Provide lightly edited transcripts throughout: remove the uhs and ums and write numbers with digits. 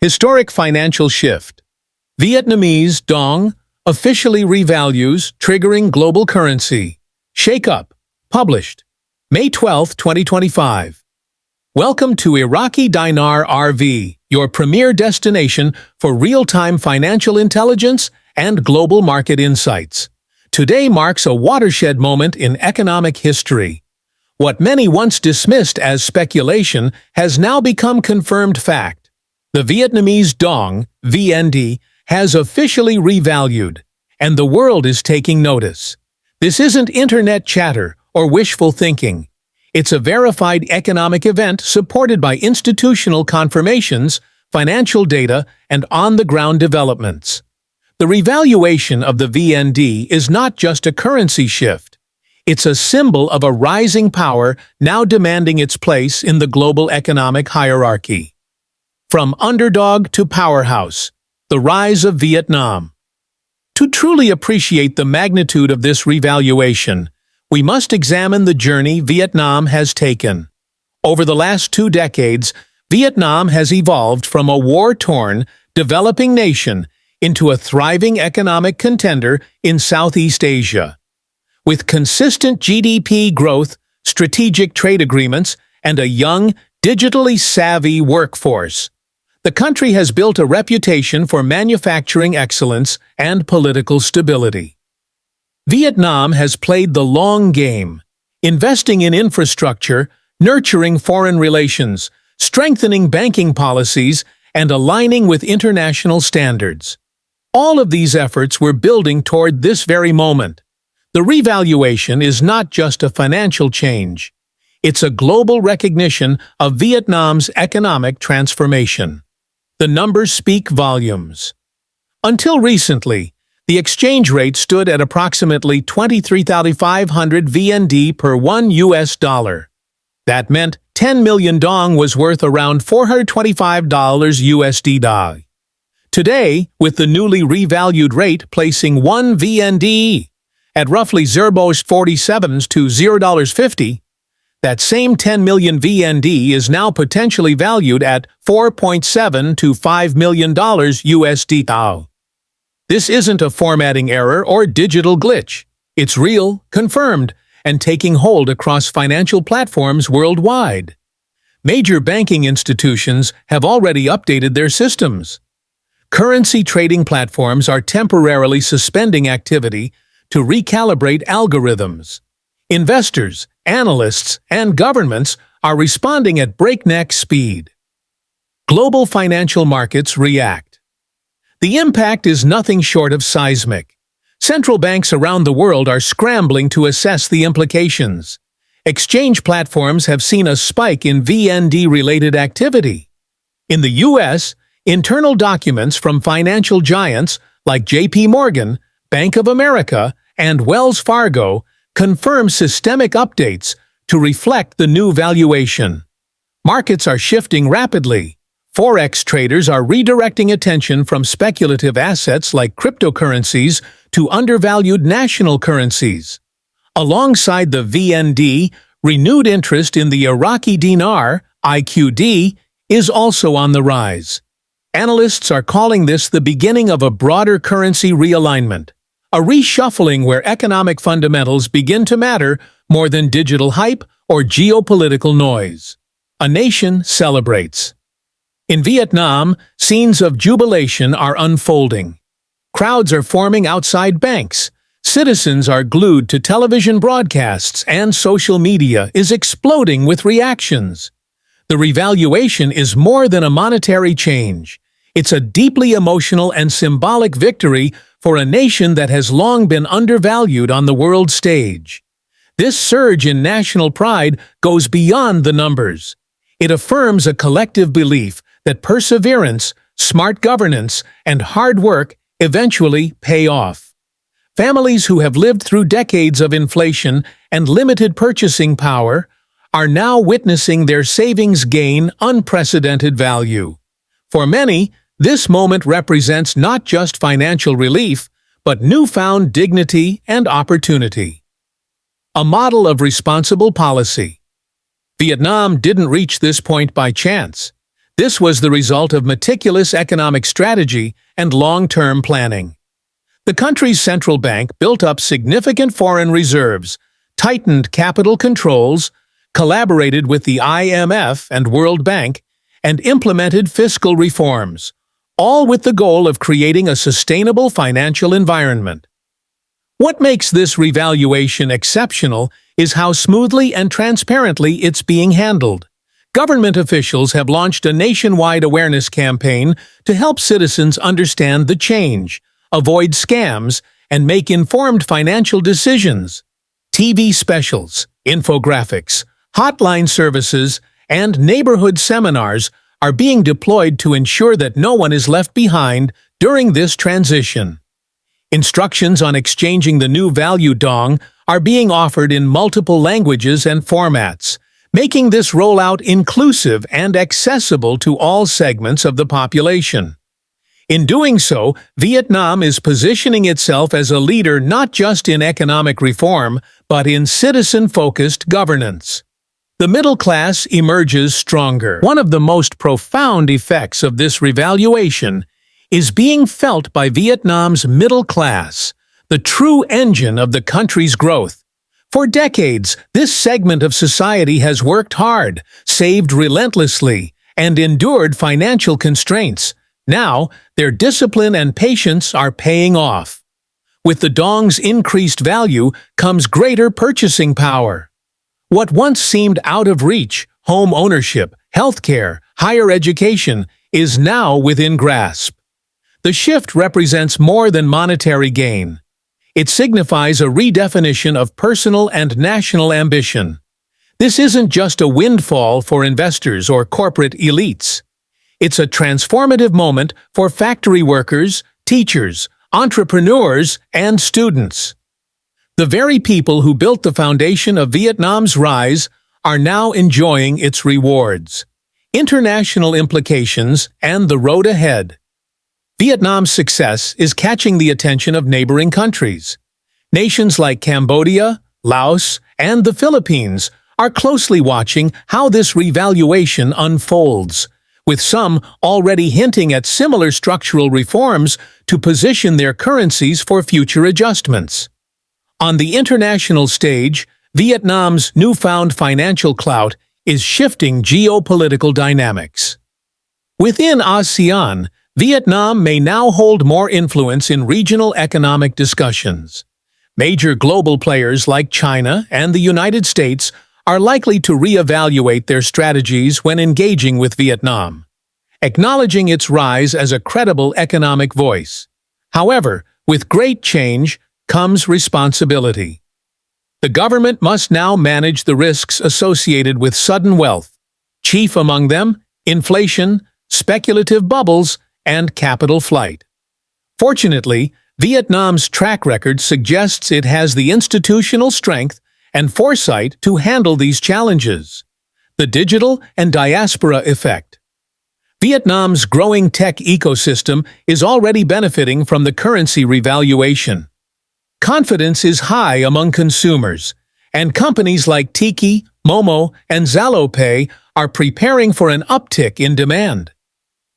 Historic financial shift. Vietnamese Dong officially revalues, triggering global currency. Shake-up. Published. May 12, 2025. Welcome to Iraqi Dinar RV, your premier destination for real-time financial intelligence and global market insights. Today marks a watershed moment in economic history. What many once dismissed as speculation has now become confirmed fact. The Vietnamese Dong, VND, has officially revalued, and the world is taking notice. This isn't internet chatter or wishful thinking. It's a verified economic event supported by institutional confirmations, financial data, and on-the-ground developments. The revaluation of the VND is not just a currency shift. It's a symbol of a rising power now demanding its place in the global economic hierarchy. From underdog to powerhouse, the rise of Vietnam. To truly appreciate the magnitude of this revaluation, we must examine the journey Vietnam has taken. Over the last 2 decades, Vietnam has evolved from a war-torn, developing nation into a thriving economic contender in Southeast Asia. With consistent GDP growth, strategic trade agreements, and a young, digitally savvy workforce, the country has built a reputation for manufacturing excellence and political stability. Vietnam has played the long game, investing in infrastructure, nurturing foreign relations, strengthening banking policies, and aligning with international standards. All of these efforts were building toward this very moment. The revaluation is not just a financial change. It's a global recognition of Vietnam's economic transformation. The numbers speak volumes. Until recently, the exchange rate stood at approximately 23,500 VND per $1. That meant 10 million Dong was worth around $425 USD. Today, with the newly revalued rate placing 1 VND at roughly 0.47 to $0.50, that same 10 million VND is now potentially valued at $4.7 to $5 million USD. This isn't a formatting error or digital glitch. It's real, confirmed, and taking hold across financial platforms worldwide. Major banking institutions have already updated their systems. Currency trading platforms are temporarily suspending activity to recalibrate algorithms. Investors, analysts, and governments are responding at breakneck speed. Global financial markets react. The impact is nothing short of seismic. Central banks around the world are scrambling to assess the implications. Exchange platforms have seen a spike in VND-related activity. In the U.S., internal documents from financial giants like J.P. Morgan, Bank of America, and Wells Fargo confirm systemic updates to reflect the new valuation. Markets are shifting rapidly. Forex traders are redirecting attention from speculative assets like cryptocurrencies to undervalued national currencies. Alongside the VND, renewed interest in the Iraqi Dinar, IQD, is also on the rise. Analysts are calling this the beginning of a broader currency realignment, a reshuffling where economic fundamentals begin to matter more than digital hype or geopolitical noise. A nation celebrates. In Vietnam, scenes of jubilation are unfolding. Crowds are forming outside banks. Citizens are glued to television broadcasts, and social media is exploding with reactions. The revaluation is more than a monetary change. It's a deeply emotional and symbolic victory for a nation that has long been undervalued on the world stage. This surge in national pride goes beyond the numbers. It affirms a collective belief that perseverance, smart governance, and hard work eventually pay off. Families who have lived through decades of inflation and limited purchasing power are now witnessing their savings gain unprecedented value. For many, this moment represents not just financial relief, but newfound dignity and opportunity. A model of responsible policy. Vietnam didn't reach this point by chance. This was the result of meticulous economic strategy and long-term planning. The country's central bank built up significant foreign reserves, tightened capital controls, collaborated with the IMF and World Bank, and implemented fiscal reforms, all with the goal of creating a sustainable financial environment. What makes this revaluation exceptional is how smoothly and transparently it's being handled. Government officials have launched a nationwide awareness campaign to help citizens understand the change, avoid scams, and make informed financial decisions. TV specials, infographics, hotline services, and neighborhood seminars are being deployed to ensure that no one is left behind during this transition. Instructions on exchanging the new value dong are being offered in multiple languages and formats, making this rollout inclusive and accessible to all segments of the population. In doing so, Vietnam is positioning itself as a leader not just in economic reform, but in citizen-focused governance. The middle class emerges stronger. One of the most profound effects of this revaluation is being felt by Vietnam's middle class, the true engine of the country's growth. For decades, this segment of society has worked hard, saved relentlessly, and endured financial constraints. Now, their discipline and patience are paying off. With the dong's increased value comes greater purchasing power. What once seemed out of reach, home ownership, healthcare, higher education, is now within grasp. The shift represents more than monetary gain. It signifies a redefinition of personal and national ambition. This isn't just a windfall for investors or corporate elites. It's a transformative moment for factory workers, teachers, entrepreneurs, and students. The very people who built the foundation of Vietnam's rise are now enjoying its rewards. International implications and the road ahead. Vietnam's success is catching the attention of neighboring countries. Nations like Cambodia, Laos, and the Philippines are closely watching how this revaluation unfolds, with some already hinting at similar structural reforms to position their currencies for future adjustments. On the international stage, Vietnam's newfound financial clout is shifting geopolitical dynamics. Within ASEAN, Vietnam may now hold more influence in regional economic discussions. Major global players like China and the United States are likely to reevaluate their strategies when engaging with Vietnam, acknowledging its rise as a credible economic voice. However, with great change comes responsibility. The government must now manage the risks associated with sudden wealth, chief among them, inflation, speculative bubbles, and capital flight. Fortunately, Vietnam's track record suggests it has the institutional strength and foresight to handle these challenges. The digital and diaspora effect. Vietnam's growing tech ecosystem is already benefiting from the currency revaluation. Confidence is high among consumers, and companies like Tiki, Momo, and ZaloPay are preparing for an uptick in demand.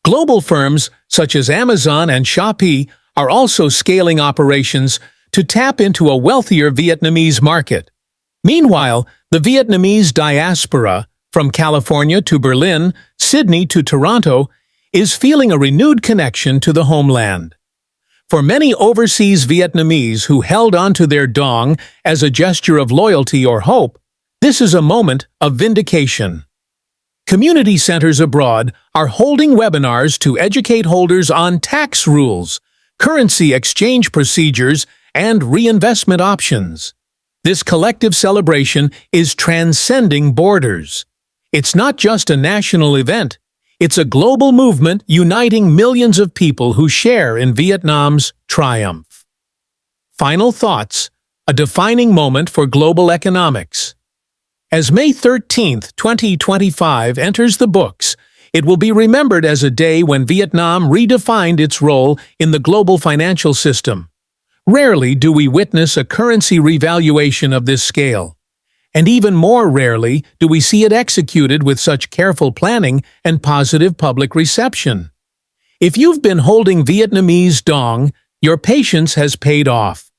Global firms such as Amazon and Shopee are also scaling operations to tap into a wealthier Vietnamese market. Meanwhile, the Vietnamese diaspora, from California to Berlin, Sydney to Toronto, is feeling a renewed connection to the homeland. For many overseas Vietnamese who held onto their dong as a gesture of loyalty or hope, this is a moment of vindication. Community centers abroad are holding webinars to educate holders on tax rules, currency exchange procedures, and reinvestment options. This collective celebration is transcending borders. It's not just a national event, it's a global movement uniting millions of people who share in Vietnam's triumph. Final thoughts, a defining moment for global economics. As May 13, 2025 enters the books, it will be remembered as a day when Vietnam redefined its role in the global financial system. Rarely do we witness a currency revaluation of this scale. And even more rarely do we see it executed with such careful planning and positive public reception. If you've been holding Vietnamese Dong, your patience has paid off.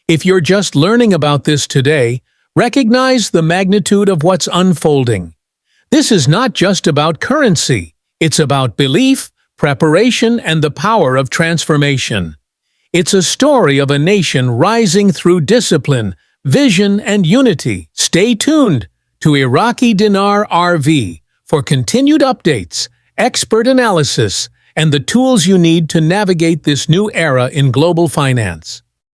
If you're just learning about this today, recognize the magnitude of what's unfolding. This is not just about currency. It's about belief, preparation, and the power of transformation. It's a story of a nation rising through discipline, vision, and unity. Stay tuned to Iraqi Dinar RV for continued updates, expert analysis, and the tools you need to navigate this new era in global finance.